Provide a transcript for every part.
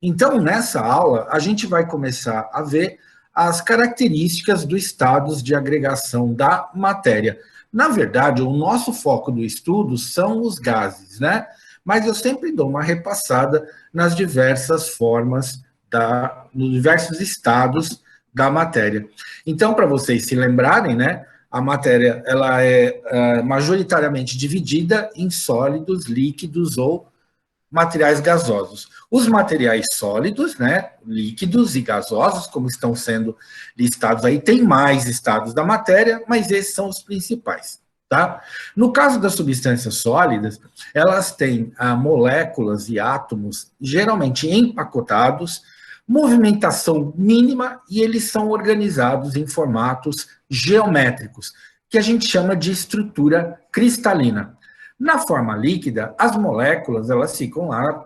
Então, nessa aula, a gente vai começar a ver as características dos estados de agregação da matéria. Na verdade, o nosso foco do estudo são os gases, né? Mas eu sempre dou uma repassada nas diversas formas, nos diversos estados da matéria. Então, para vocês se lembrarem, né? A matéria ela é majoritariamente dividida em sólidos, líquidos ou materiais gasosos. Os materiais sólidos, né, líquidos e gasosos, como estão sendo listados aí, tem mais estados da matéria, mas esses são os principais, tá? No caso das substâncias sólidas, elas têm moléculas e átomos geralmente empacotados, movimentação mínima e eles são organizados em formatos geométricos, que a gente chama de estrutura cristalina. Na forma líquida, as moléculas elas ficam lá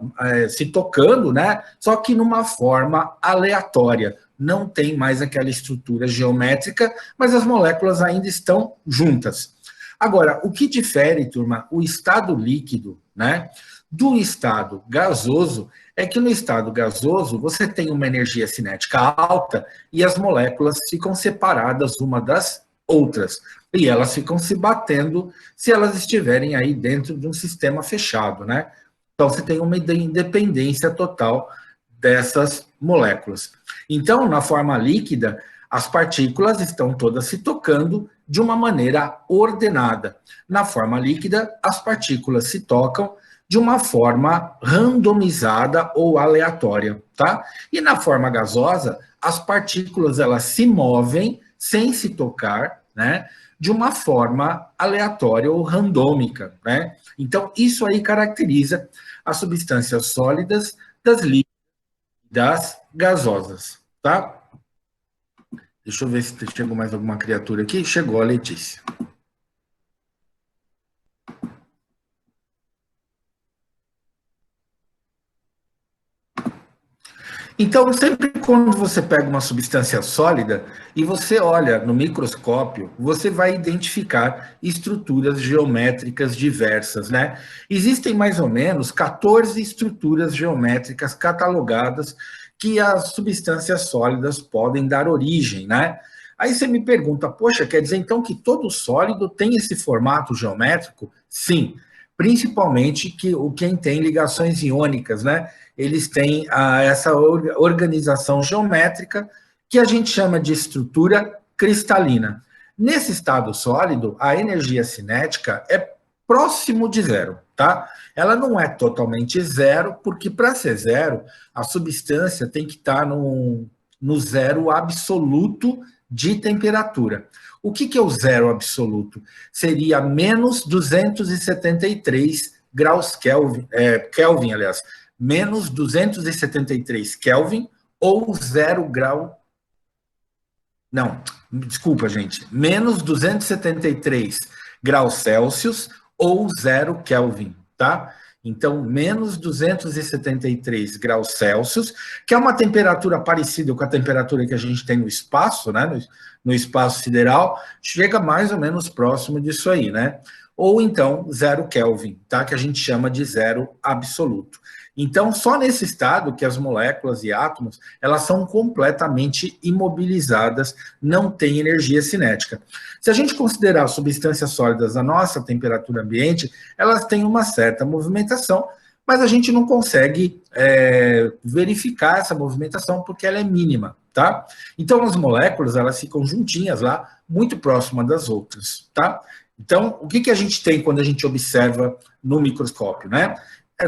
se tocando, né? Só que numa forma aleatória. Não tem mais aquela estrutura geométrica, mas as moléculas ainda estão juntas. Agora, o que difere, turma, o estado líquido, né, do estado gasoso, é que no estado gasoso você tem uma energia cinética alta e as moléculas ficam separadas uma das outras. E elas ficam se batendo se elas estiverem aí dentro de um sistema fechado, né? Então você tem uma independência total dessas moléculas. Então, na forma líquida, as partículas estão todas se tocando de uma maneira ordenada. Na forma líquida, as partículas se tocam de uma forma randomizada ou aleatória, tá? E na forma gasosa, as partículas elas se movem sem se tocar, né? De uma forma aleatória ou randômica, né? Então, isso aí caracteriza as substâncias sólidas das líquidas e das gasosas, tá? Deixa eu ver se chegou mais alguma criatura aqui. Chegou a Letícia. Então, sempre quando você pega uma substância sólida e você olha no microscópio, você vai identificar estruturas geométricas diversas, né? Existem mais ou menos 14 estruturas geométricas catalogadas que as substâncias sólidas podem dar origem, né? Aí você me pergunta, poxa, quer dizer então que todo sólido tem esse formato geométrico? Sim, principalmente quem tem ligações iônicas, né? Eles têm essa organização geométrica que a gente chama de estrutura cristalina. Nesse estado sólido, a energia cinética é próximo de zero, tá? Ela não é totalmente zero, porque para ser zero, a substância tem que estar no zero absoluto de temperatura. O que é o zero absoluto? Seria menos 273 graus Kelvin, Kelvin, aliás, menos 273 Kelvin ou 0 grau. Não, desculpa, gente. Menos 273 graus Celsius ou 0 Kelvin, tá? Então, menos 273 graus Celsius, que é uma temperatura parecida com a temperatura que a gente tem no espaço, né? No espaço sideral, chega mais ou menos próximo disso aí, né? Ou então 0 Kelvin, tá? Que a gente chama de zero absoluto. Então, só nesse estado que as moléculas e átomos, elas são completamente imobilizadas, não têm energia cinética. Se a gente considerar substâncias sólidas a nossa temperatura ambiente, elas têm uma certa movimentação, mas a gente não consegue verificar essa movimentação porque ela é mínima, tá? Então, as moléculas, elas ficam juntinhas lá, muito próximas das outras, tá? Então, o que a gente tem quando a gente observa no microscópio, né?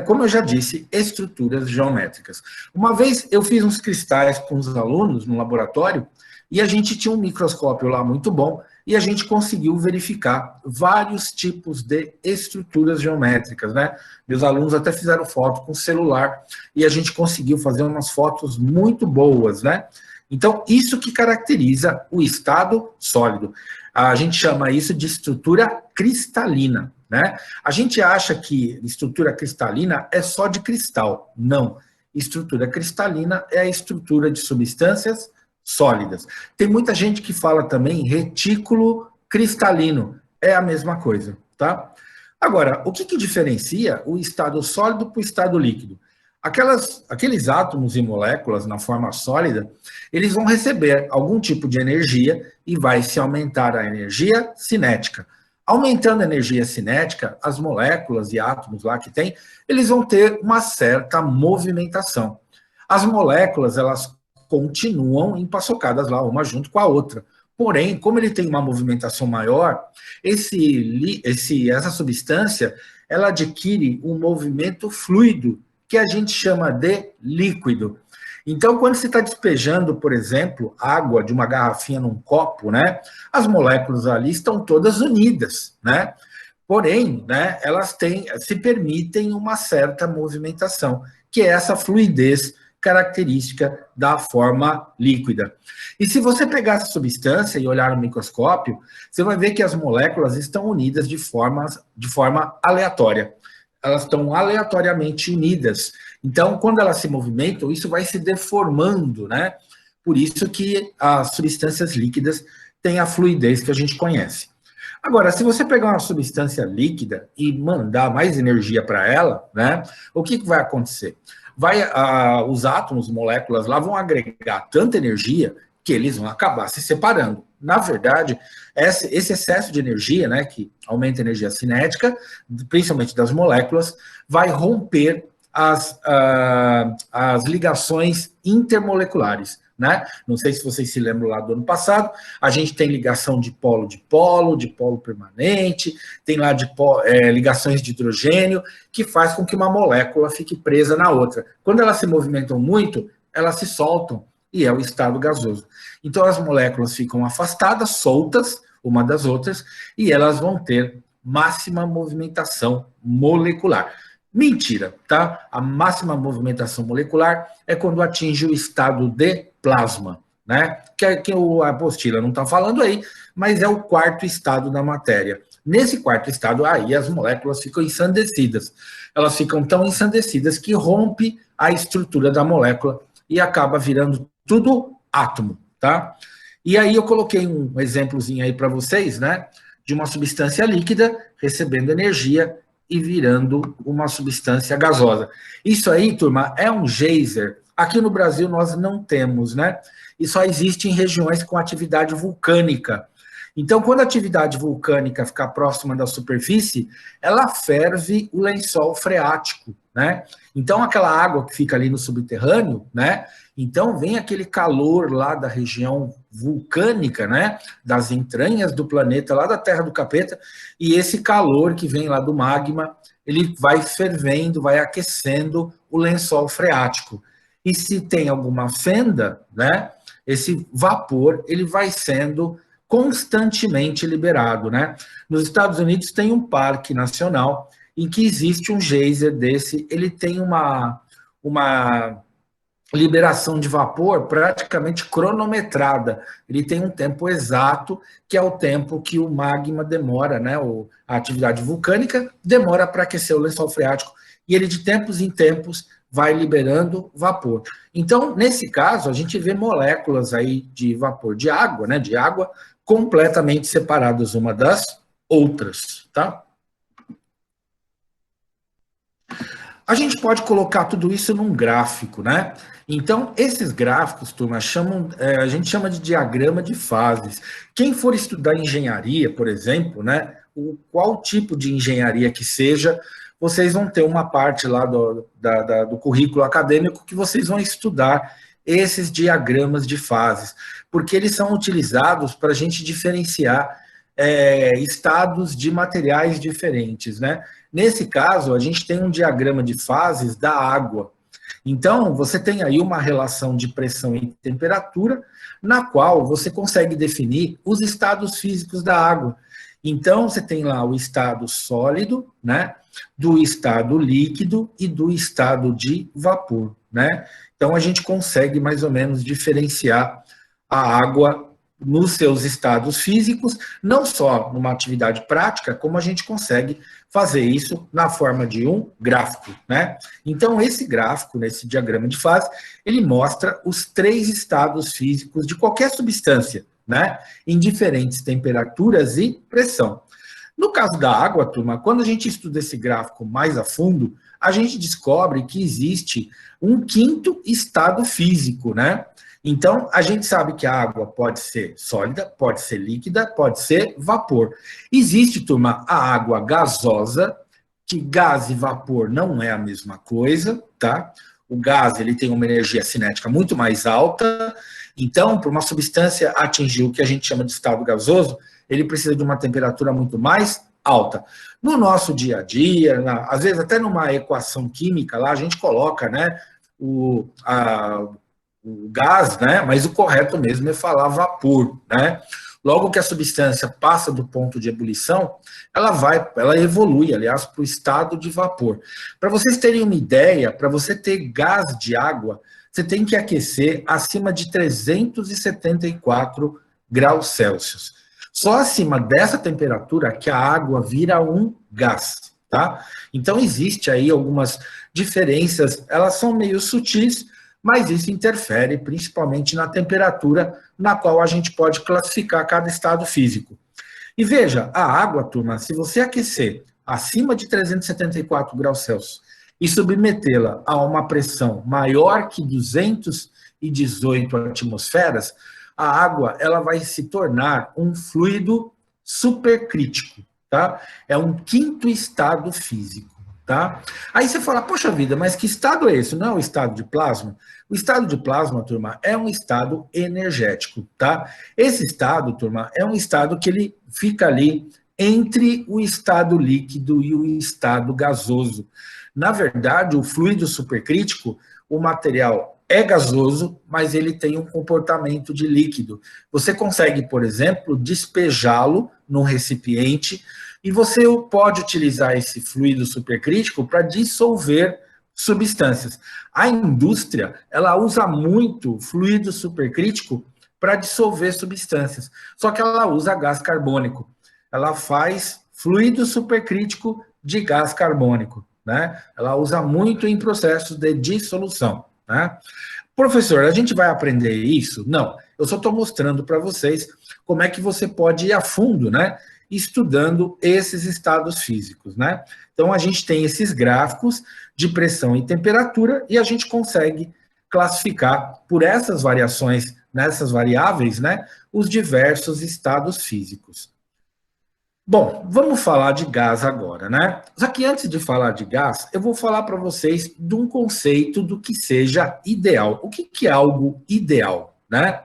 Como eu já disse, estruturas geométricas. Uma vez eu fiz uns cristais com os alunos no laboratório e a gente tinha um microscópio lá muito bom e a gente conseguiu verificar vários tipos de estruturas geométricas, né? Meus alunos até fizeram foto com celular e a gente conseguiu fazer umas fotos muito boas, né? Então, isso que caracteriza o estado sólido. A gente chama isso de estrutura cristalina, né? A gente acha que estrutura cristalina é só de cristal. Não. Estrutura cristalina é a estrutura de substâncias sólidas. Tem muita gente que fala também retículo cristalino. É a mesma coisa, tá? Agora, o que diferencia o estado sólido para o estado líquido? Aqueles átomos e moléculas na forma sólida, eles vão receber algum tipo de energia e vai se aumentar a energia cinética. Aumentando a energia cinética, as moléculas e átomos lá que tem, eles vão ter uma certa movimentação. As moléculas, elas continuam empaçocadas lá, uma junto com a outra. Porém, como ele tem uma movimentação maior, essa substância, ela adquire um movimento fluido, que a gente chama de líquido. Então, quando você está despejando, por exemplo, água de uma garrafinha num copo, né, as moléculas ali estão todas unidas, né? Porém, né, elas se permitem uma certa movimentação, que é essa fluidez característica da forma líquida. E se você pegar essa substância e olhar no microscópio, você vai ver que as moléculas estão unidas de forma aleatória. Elas estão aleatoriamente unidas. Então, quando elas se movimentam, isso vai se deformando, né? Por isso que as substâncias líquidas têm a fluidez que a gente conhece. Agora, se você pegar uma substância líquida e mandar mais energia para ela, né? O que vai acontecer? Os átomos, moléculas lá vão agregar tanta energia que eles vão acabar se separando. Na verdade, esse excesso de energia, né, que aumenta a energia cinética, principalmente das moléculas, vai romper as ligações intermoleculares, né? Não sei se vocês se lembram lá do ano passado, a gente tem ligação de polo permanente, tem lá ligações de hidrogênio, que faz com que uma molécula fique presa na outra. Quando elas se movimentam muito, elas se soltam, e é o estado gasoso. Então, as moléculas ficam afastadas, soltas, uma das outras, e elas vão ter máxima movimentação molecular. Mentira, tá? A máxima movimentação molecular é quando atinge o estado de plasma, né? Que a apostila não está falando aí, mas é o quarto estado da matéria. Nesse quarto estado, aí as moléculas ficam ensandecidas. Elas ficam tão ensandecidas que rompe a estrutura da molécula e acaba virando tudo átomo, tá? E aí eu coloquei um exemplozinho aí para vocês, né? De uma substância líquida recebendo energia e virando uma substância gasosa. Isso aí, turma, é um geyser. Aqui no Brasil nós não temos, né? E só existe em regiões com atividade vulcânica. Então, quando a atividade vulcânica ficar próxima da superfície, ela ferve o lençol freático, né? Então, aquela água que fica ali no subterrâneo, né? Então, vem aquele calor lá da região vulcânica, né? Das entranhas do planeta, lá da Terra do Capeta, e esse calor que vem lá do magma, ele vai fervendo, vai aquecendo o lençol freático. E se tem alguma fenda, né? Esse vapor, ele vai sendo constantemente liberado, né? Nos Estados Unidos tem um parque nacional em que existe um geyser desse, ele tem uma liberação de vapor praticamente cronometrada. Ele tem um tempo exato, que é o tempo que o magma demora, né? A atividade vulcânica demora para aquecer o lençol freático, e ele de tempos em tempos vai liberando vapor. Então, nesse caso, a gente vê moléculas aí de vapor de água, né? De água, completamente separadas uma das outras, tá? A gente pode colocar tudo isso num gráfico, né? Então, esses gráficos, turma, a gente chama de diagrama de fases. Quem for estudar engenharia, por exemplo, né? Qual tipo de engenharia que seja, vocês vão ter uma parte lá do currículo acadêmico que vocês vão estudar esses diagramas de fases, porque eles são utilizados para a gente diferenciar estados de materiais diferentes, né? Nesse caso, a gente tem um diagrama de fases da água. Então, você tem aí uma relação de pressão e temperatura, na qual você consegue definir os estados físicos da água. Então, você tem lá o estado sólido, né? Do estado líquido e do estado de vapor, né? Então, a gente consegue mais ou menos diferenciar a água nos seus estados físicos, não só numa atividade prática, como a gente consegue fazer isso na forma de um gráfico, né? Então, esse gráfico, nesse diagrama de fase, ele mostra os 3 estados físicos de qualquer substância, né? Em diferentes temperaturas e pressão. No caso da água, turma, quando a gente estuda esse gráfico mais a fundo, a gente descobre que existe um quinto estado físico, né? Então, a gente sabe que a água pode ser sólida, pode ser líquida, pode ser vapor. Existe, turma, a água gasosa, que gás e vapor não é a mesma coisa, tá? O gás, ele tem uma energia cinética muito mais alta, então, para uma substância atingir o que a gente chama de estado gasoso, ele precisa de uma temperatura muito mais alta. No nosso dia a dia, às vezes até numa equação química, lá a gente coloca, né, o gás, né, mas o correto mesmo é falar vapor, né? Logo que a substância passa do ponto de ebulição, ela evolui, aliás, para o estado de vapor. Para vocês terem uma ideia, para você ter gás de água, você tem que aquecer acima de 374 graus Celsius. Só acima dessa temperatura que a água vira um gás, tá? Então, existe aí algumas diferenças, elas são meio sutis, mas isso interfere principalmente na temperatura na qual a gente pode classificar cada estado físico. E veja, a água, turma, se você aquecer acima de 374 graus Celsius e submetê-la a uma pressão maior que 218 atmosferas, a água ela vai se tornar um fluido supercrítico, tá? É um quinto estado físico, tá? Aí você fala, poxa vida, mas que estado é esse? Não é o estado de plasma? O estado de plasma, turma, é um estado energético, tá? Esse estado, turma, é um estado que ele fica ali entre o estado líquido e o estado gasoso. Na verdade, o fluido supercrítico, o material é gasoso, mas ele tem um comportamento de líquido. Você consegue, por exemplo, despejá-lo num recipiente e você pode utilizar esse fluido supercrítico para dissolver substâncias. A indústria, ela usa muito fluido supercrítico para dissolver substâncias, só que ela usa gás carbônico. Ela faz fluido supercrítico de gás carbônico, né? Ela usa muito em processos de dissolução, né? Professor, a gente vai aprender isso? Não, eu só estou mostrando para vocês como é que você pode ir a fundo, né? Estudando esses estados físicos, né? Então, a gente tem esses gráficos de pressão e temperatura e a gente consegue classificar por essas variações, nessas variáveis, né? Os diversos estados físicos. Bom, vamos falar de gás agora, né? Só que antes de falar de gás, eu vou falar para vocês de um conceito do que seja ideal. O que é algo ideal, né?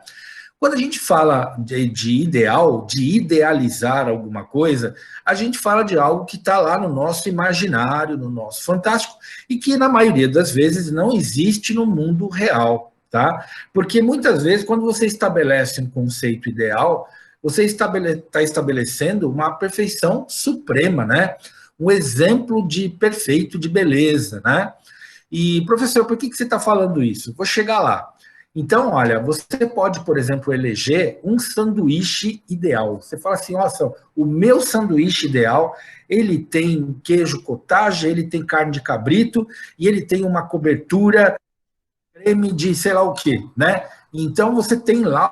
Quando a gente fala de ideal, de idealizar alguma coisa, a gente fala de algo que está lá no nosso imaginário, no nosso fantástico, e que na maioria das vezes não existe no mundo real, tá? Porque muitas vezes, quando você estabelece um conceito ideal, você está estabelecendo uma perfeição suprema, né? Um exemplo de perfeito de beleza, né? E, professor, por que você está falando isso? Vou chegar lá. Então, olha, você pode, por exemplo, eleger um sanduíche ideal. Você fala assim, nossa, o meu sanduíche ideal, ele tem queijo cottage, ele tem carne de cabrito e ele tem uma cobertura creme de sei lá o quê, né? Então, você tem lá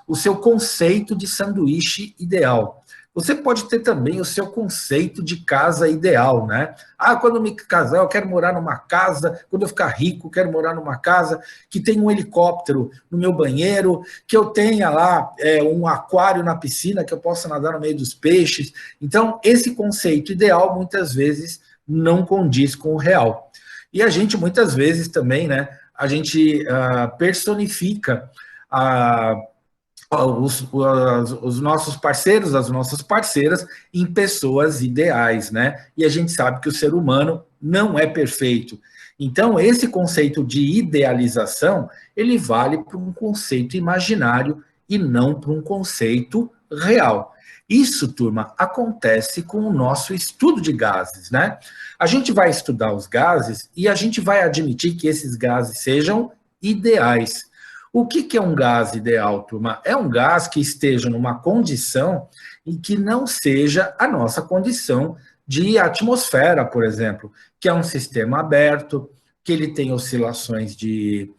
o seu conceito de sanduíche ideal. Você pode ter também o seu conceito de casa ideal, né? Ah, quando eu me casar, eu quero morar numa casa, quando eu ficar rico, eu quero morar numa casa que tenha um helicóptero no meu banheiro, que eu tenha lá um aquário na piscina, que eu possa nadar no meio dos peixes. Então, esse conceito ideal, muitas vezes, não condiz com o real. E a gente, muitas vezes, também, né? A gente personifica os nossos parceiros, as nossas parceiras, em pessoas ideais, né? E a gente sabe que o ser humano não é perfeito. Então, esse conceito de idealização, ele vale para um conceito imaginário e não para um conceito real. Isso, turma, acontece com o nosso estudo de gases, né? A gente vai estudar os gases e a gente vai admitir que esses gases sejam ideais. O que é um gás ideal, turma? É um gás que esteja numa condição em que não seja a nossa condição de atmosfera, por exemplo, que é um sistema aberto, que ele tem oscilações de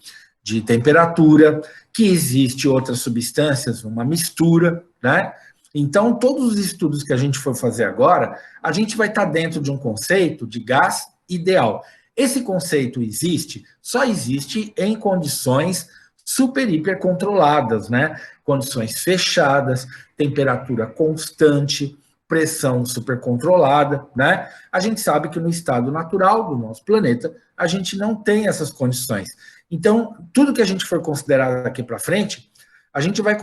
temperatura, que existe outras substâncias, uma mistura, né? Então, todos os estudos que a gente for fazer agora, a gente vai estar dentro de um conceito de gás ideal. Esse conceito existe? Só existe em condições super hiper controladas, né? Condições fechadas, temperatura constante, pressão super controlada, né? A gente sabe que no estado natural do nosso planeta, a gente não tem essas condições. Então, tudo que a gente for considerar daqui para frente, a gente vai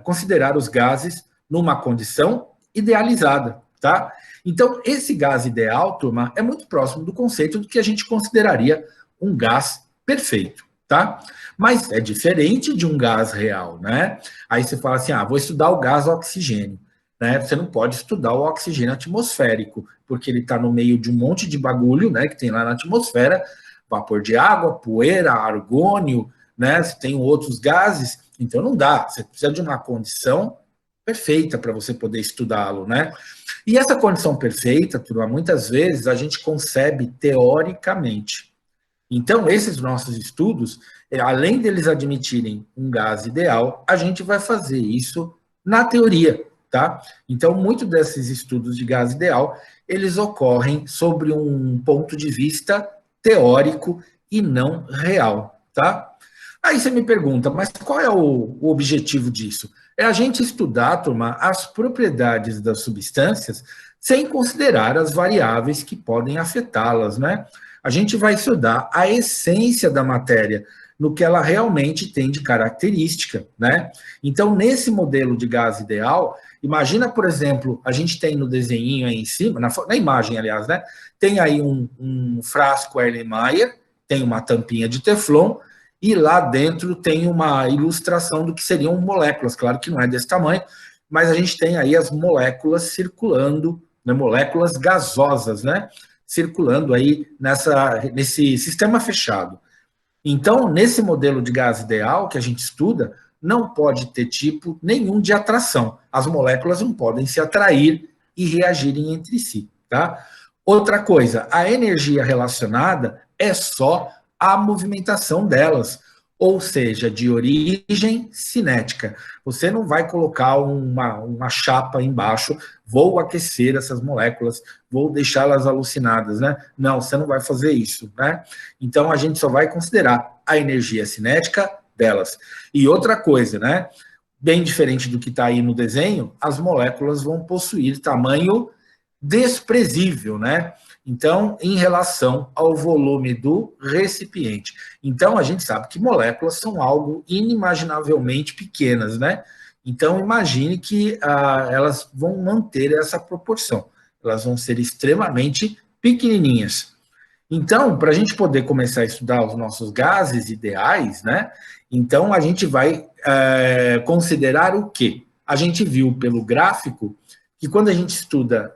considerar os gases numa condição idealizada, tá? Então, esse gás ideal, turma, é muito próximo do conceito do que a gente consideraria um gás perfeito, tá? Mas é diferente de um gás real, né? Aí você fala assim, vou estudar o gás oxigênio, né? Você não pode estudar o oxigênio atmosférico, porque ele está no meio de um monte de bagulho, né, que tem lá na atmosfera, vapor de água, poeira, argônio, né? Você tem outros gases, então não dá. Você precisa de uma condição perfeita para você poder estudá-lo, né? E essa condição perfeita, turma, muitas vezes a gente concebe teoricamente. Então, esses nossos estudos, além deles admitirem um gás ideal, a gente vai fazer isso na teoria, tá? Então, muitos desses estudos de gás ideal, eles ocorrem sobre um ponto de vista teórico e não real, tá? Aí você me pergunta, mas qual é o objetivo disso? É a gente estudar, turma, as propriedades das substâncias sem considerar as variáveis que podem afetá-las, né? A gente vai estudar a essência da matéria, no que ela realmente tem de característica, né? Então, nesse modelo de gás ideal, imagina, por exemplo, a gente tem no desenho aí em cima, na imagem, aliás, né? Tem aí um frasco Erlenmeyer, tem uma tampinha de Teflon, e lá dentro tem uma ilustração do que seriam moléculas, claro que não é desse tamanho, mas a gente tem aí as moléculas circulando, né, moléculas gasosas, né, circulando aí nesse sistema fechado. Então, nesse modelo de gás ideal que a gente estuda, não pode ter tipo nenhum de atração. As moléculas não podem se atrair e reagirem entre si, tá? Outra coisa, a energia relacionada é só a movimentação delas, ou seja, de origem cinética. Você não vai colocar uma chapa embaixo, vou aquecer essas moléculas, vou deixá-las alucinadas, né? Não, você não vai fazer isso, né? Então, a gente só vai considerar a energia cinética delas. E outra coisa, né? Bem diferente do que está aí no desenho, as moléculas vão possuir tamanho desprezível, né? Então, em relação ao volume do recipiente. Então, a gente sabe que moléculas são algo inimaginavelmente pequenas, né? Então, imagine que elas vão manter essa proporção. Elas vão ser extremamente pequenininhas. Então, para a gente poder começar a estudar os nossos gases ideais, né? Então, a gente vai considerar o quê? A gente viu pelo gráfico que quando a gente estuda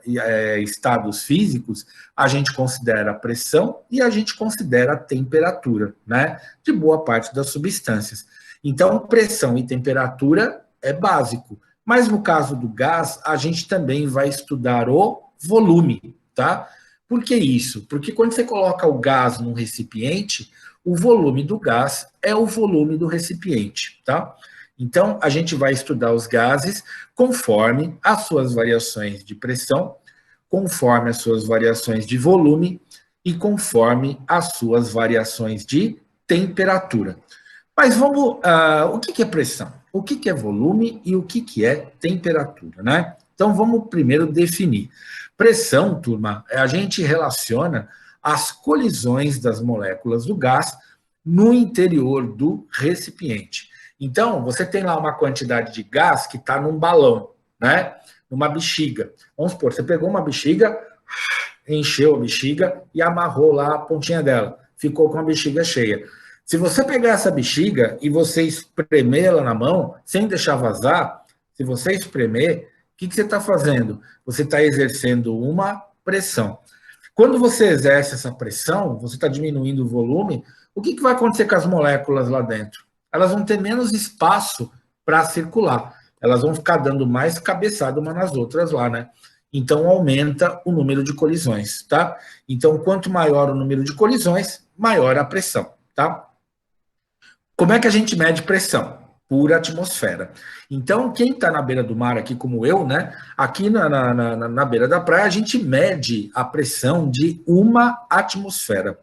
estados físicos, a gente considera a pressão e a gente considera a temperatura, né? De boa parte das substâncias. Então, pressão e temperatura é básico. Mas no caso do gás, a gente também vai estudar o volume, tá? Por que isso? Porque quando você coloca o gás num recipiente, o volume do gás é o volume do recipiente, tá? Então, a gente vai estudar os gases conforme as suas variações de pressão, conforme as suas variações de volume e conforme as suas variações de temperatura. Mas vamos, o que é pressão? O que é volume e o que é temperatura, né? Então, vamos primeiro definir. Pressão, turma, a gente relaciona as colisões das moléculas do gás no interior do recipiente. Então, você tem lá uma quantidade de gás que está num balão, né? Numa bexiga. Vamos supor, você pegou uma bexiga, encheu a bexiga e amarrou lá a pontinha dela. Ficou com a bexiga cheia. Se você pegar essa bexiga e você espremer ela na mão, sem deixar vazar, se você espremer, o que você está fazendo? Você está exercendo uma pressão. Quando você exerce essa pressão, você está diminuindo o volume, o que vai acontecer com as moléculas lá dentro? Elas vão ter menos espaço para circular. Elas vão ficar dando mais cabeçada uma nas outras lá, né? Então, aumenta o número de colisões, tá? Então, quanto maior o número de colisões, maior a pressão, tá? Como é que a gente mede pressão? por atmosfera. Então, quem está na beira do mar aqui, como eu, né? Aqui na beira da praia, a gente mede a pressão de uma atmosfera.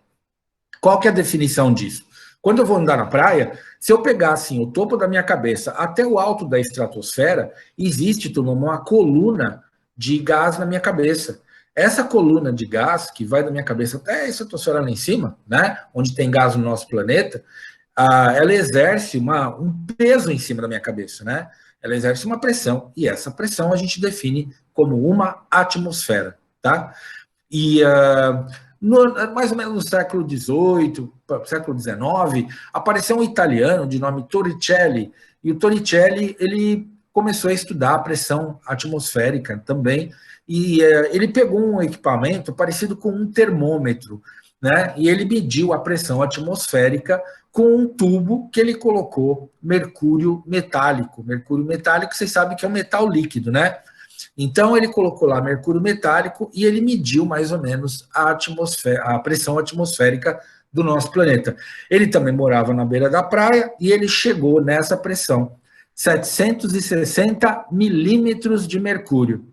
Qual que é a definição disso? Quando eu vou andar na praia, se eu pegar assim o topo da minha cabeça até o alto da estratosfera, existe, turma, uma coluna de gás na minha cabeça. Essa coluna de gás, que vai da minha cabeça até a estratosfera lá em cima, né, onde tem gás no nosso planeta, ela exerce um peso em cima da minha cabeça, né? Ela exerce uma pressão, e essa pressão a gente define como uma atmosfera, tá? E mais ou menos no século XVIII, século XIX, apareceu um italiano de nome Torricelli, e o Torricelli, ele começou a estudar a pressão atmosférica também, e ele pegou um equipamento parecido com um termômetro, né? E ele mediu a pressão atmosférica com um tubo que ele colocou mercúrio metálico. Mercúrio metálico, vocês sabem que é um metal líquido, né? Então, ele colocou lá mercúrio metálico e ele mediu mais ou menos a pressão atmosférica do nosso planeta. Ele também morava na beira da praia e ele chegou nessa pressão, 760 milímetros de mercúrio.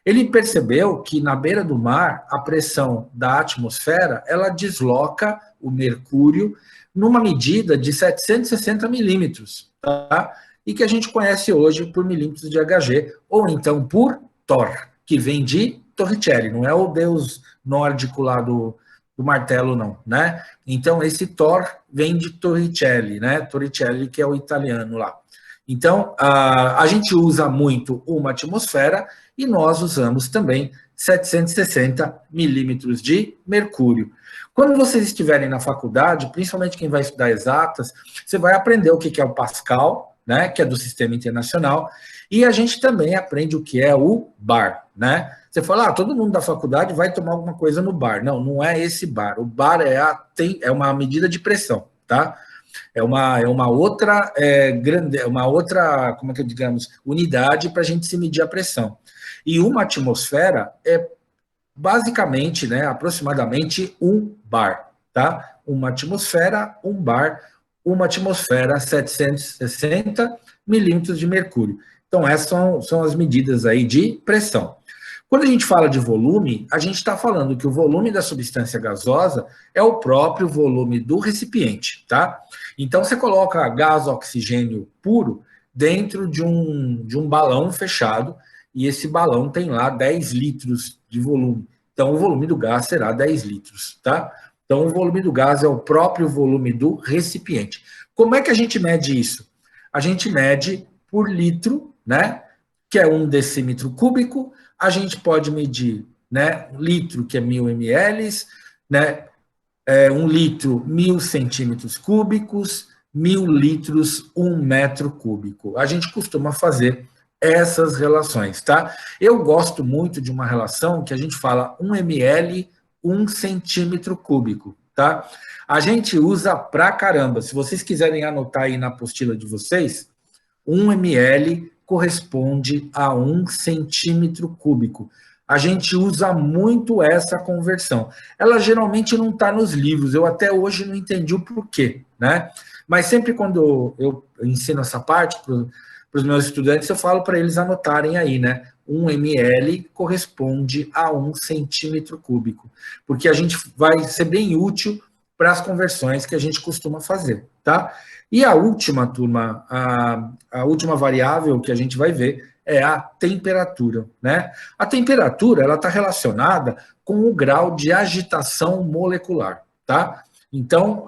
Ele percebeu que na beira do mar, a pressão da atmosfera, ela desloca o mercúrio numa medida de 760 milímetros, tá? E que a gente conhece hoje por milímetros de Hg, ou então por Thor, que vem de Torricelli, não é o deus nórdico lá do martelo, não, né? Então, esse Thor vem de Torricelli, né? Torricelli, que é o italiano lá. Então, a gente usa muito uma atmosfera e nós usamos também 760 milímetros de mercúrio. Quando vocês estiverem na faculdade, principalmente quem vai estudar exatas, você vai aprender o que é o Pascal, né, que é do Sistema Internacional, e a gente também aprende o que é o bar, né? Você fala, todo mundo da faculdade vai tomar alguma coisa no bar. Não, não é esse bar. O bar é uma medida de pressão, tá? É uma outra como é que digamos, unidade para a gente se medir a pressão. E uma atmosfera é basicamente, né, aproximadamente um bar, tá? Uma atmosfera, um bar, uma atmosfera, 760 milímetros de mercúrio. Então, essas são as medidas aí de pressão. Quando a gente fala de volume, a gente está falando que o volume da substância gasosa é o próprio volume do recipiente, tá? Então, você coloca gás oxigênio puro dentro de um balão fechado, e esse balão tem lá 10 litros de volume. Então, o volume do gás será 10 litros, tá? Então, o volume do gás é o próprio volume do recipiente. Como é que a gente mede isso? A gente mede por litro, né? Que é 1 decímetro cúbico. A gente pode medir, né? Litro, que é 1000 ml, né? 1 litro, 1000 centímetros cúbicos, 1000 litros, 1 metro cúbico. A gente costuma fazer essas relações, tá? Eu gosto muito de uma relação que a gente fala 1 ml, 1 centímetro cúbico, tá? A gente usa pra caramba. Se vocês quiserem anotar aí na apostila de vocês, 1 ml corresponde a 1 centímetro cúbico. A gente usa muito essa conversão. Ela geralmente não está nos livros, eu até hoje não entendi o porquê, né? Mas sempre quando eu ensino essa parte para os meus estudantes, eu falo para eles anotarem aí, né? 1 ml corresponde a 1 centímetro cúbico, porque a gente vai ser bem útil para as conversões que a gente costuma fazer, tá? E a última, turma, a última variável que a gente vai ver é a temperatura, né? A temperatura, ela está relacionada com o grau de agitação molecular, tá? Então,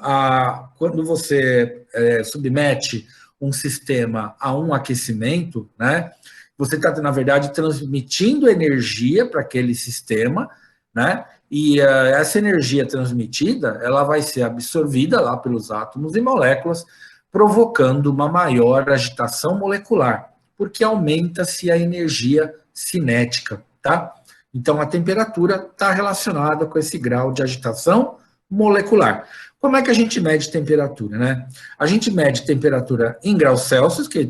quando você submete um sistema a um aquecimento, né? Você está, na verdade, transmitindo energia para aquele sistema, né? E essa energia transmitida, ela vai ser absorvida lá pelos átomos e moléculas, provocando uma maior agitação molecular, porque aumenta-se a energia cinética, tá? Então, a temperatura está relacionada com esse grau de agitação molecular. Como é que a gente mede temperatura, né? A gente mede temperatura em graus Celsius, que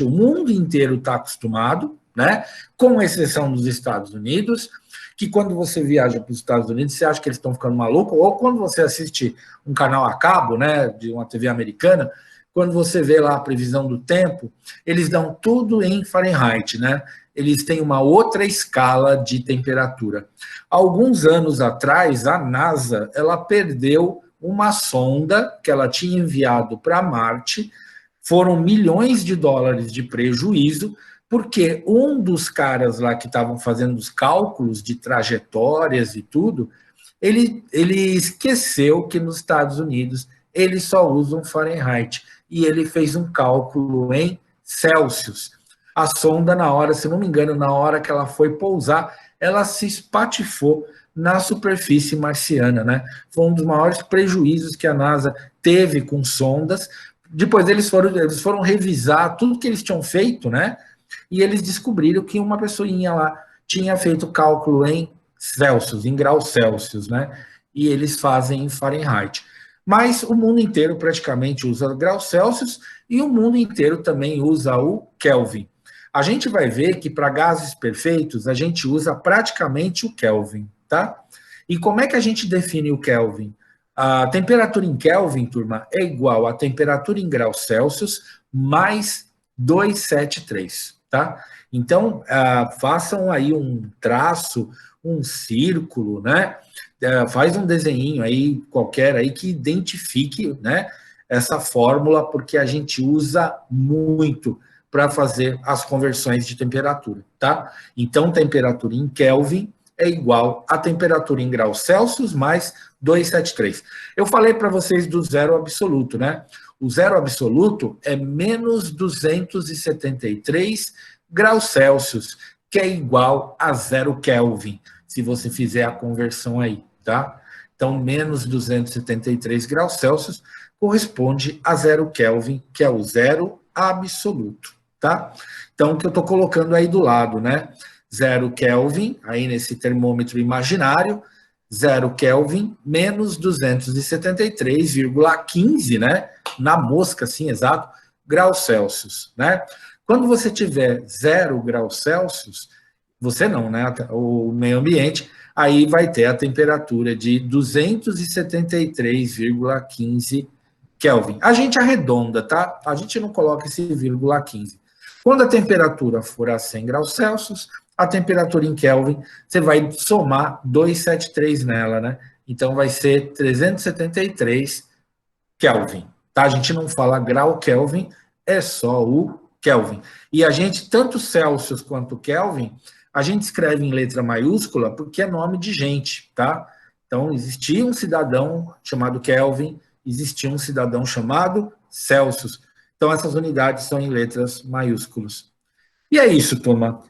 o mundo inteiro está acostumado, né? Com exceção dos Estados Unidos, que quando você viaja para os Estados Unidos, você acha que eles estão ficando malucos, ou quando você assiste um canal a cabo, né, de uma TV americana, quando você vê lá a previsão do tempo, eles dão tudo em Fahrenheit, né? Eles têm uma outra escala de temperatura. Alguns anos atrás, a NASA, ela perdeu uma sonda que ela tinha enviado para Marte, foram milhões de dólares de prejuízo, porque um dos caras lá que estavam fazendo os cálculos de trajetórias e tudo, ele esqueceu que nos Estados Unidos eles só usam Fahrenheit, e ele fez um cálculo em Celsius. A sonda, na hora, se não me engano, na hora que ela foi pousar, ela se espatifou na superfície marciana, né? Foi um dos maiores prejuízos que a NASA teve com sondas. Depois eles foram revisar tudo que eles tinham feito, né? E eles descobriram que uma pessoinha lá tinha feito cálculo em Celsius, em graus Celsius, né? E eles fazem em Fahrenheit. Mas o mundo inteiro praticamente usa graus Celsius e o mundo inteiro também usa o Kelvin. A gente vai ver que para gases perfeitos a gente usa praticamente o Kelvin, tá? E como é que a gente define o Kelvin? A temperatura em Kelvin, turma, é igual à temperatura em graus Celsius mais 273, tá? Então, façam aí um traço, um círculo, né? Faz um desenho aí qualquer aí que identifique, né, essa fórmula, porque a gente usa muito para fazer as conversões de temperatura, tá? Então, temperatura em Kelvin é igual a temperatura em graus Celsius mais 273. Eu falei para vocês do zero absoluto, né? O zero absoluto é menos 273 graus Celsius, que é igual a 0 Kelvin, se você fizer a conversão aí, tá? Então, menos 273 graus Celsius corresponde a 0 Kelvin, que é o zero absoluto, tá? Então, o que eu estou colocando aí do lado, né? 0 Kelvin, aí nesse termômetro imaginário, 0 Kelvin menos 273,15, né? Na mosca, assim, exato, graus Celsius, né? Quando você tiver 0 graus Celsius, você não, né? O meio ambiente, aí vai ter a temperatura de 273,15 Kelvin. A gente arredonda, tá? A gente não coloca esse vírgula 15. Quando a temperatura for a 100 graus Celsius, a temperatura em Kelvin, você vai somar 273 nela, né? Então vai ser 373 Kelvin, tá? A gente não fala grau Kelvin, é só o Kelvin. E a gente, tanto Celsius quanto Kelvin, a gente escreve em letra maiúscula porque é nome de gente, tá? Então, existia um cidadão chamado Kelvin, existia um cidadão chamado Celsius. Então, essas unidades são em letras maiúsculas. E é isso, turma.